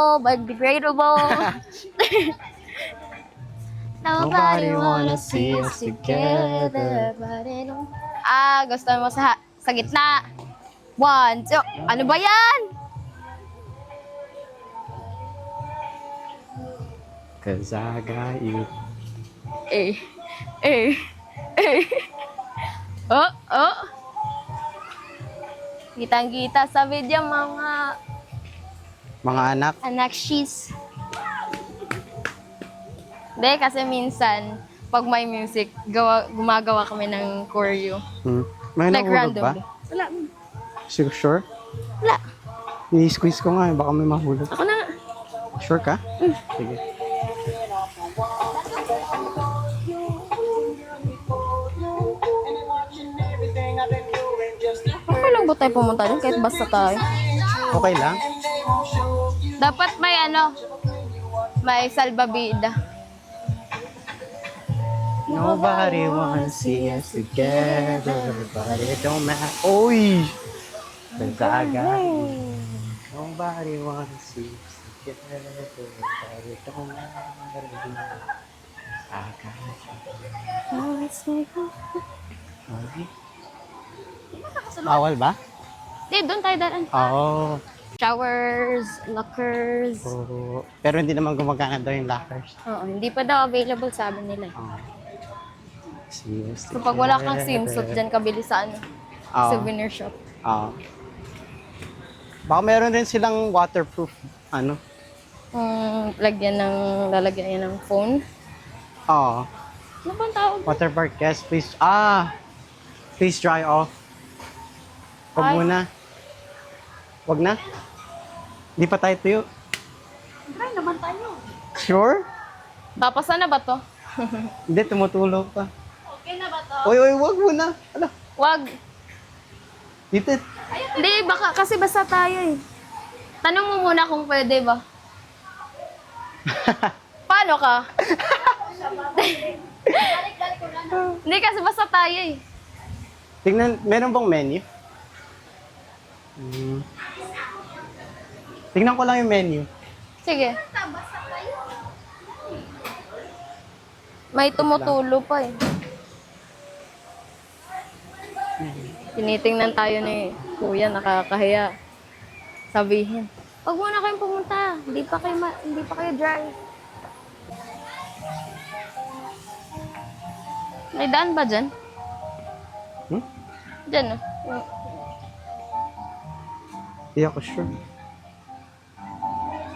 biodegradable. Nobody wanna see us together. Gusto mo sa gitna. 1, 2. Ano ba yan? Cause I got you. Eh. Oh. Kitang-kita sa video Mga anak. anak she's. Hindi, kasi minsan, pag may music, gumagawa kami ng choreo. May Like nahulog ba? randomly. Wala. Sure? Wala. I-squeeze ko nga, baka may mahulog. Ako na nga. Sure ka? Sige. Okay lang ba tayo pumunta doon kahit basta tayo? Okay lang? Dapat may salbabida. Nobody wanna see us together, but it don't matter. Oy! Cause I got you. Nobody wanna see us together, but it don't matter. I got you. Okay. Bawal ba? Hindi, doon tayo daan. Oo. Showers, lockers. Oo. Pero hindi naman gumagana daw yung lockers. Oo, hindi pa daw available sabi nila. See us So pag wala kang swimsuit, dyan kabili sa souvenir shop. Oo. Baka meron din silang waterproof, Lalagyan yan ng phone. Oo. Ano bang tawag? Waterpark guest, please. Please dry off. Huwag Ay. muna. Huwag na. Hindi pa tayo tuyo. Try naman tayo. Sure? Tapos na ba to? Hindi, tumutulog pa. Okay na ba to? Uy, huwag muna. Ala, Wag. dito. Hindi, baka kasi basta tayo eh. Tanong mo muna kung pwede ba. Paano ka? Hindi kasi basta tayo eh. Tingnan, meron bang menu? Tingnan ko lang yung menu. Sige. May tumutulo pa eh. Tinitingnan tayo ni Kuya, nakakahiya. Sabihin, wag muna kayong pumunta. Hindi pa kayo dry. May daan ba dyan? Hmm? Dyan oh. Hindi ako sure.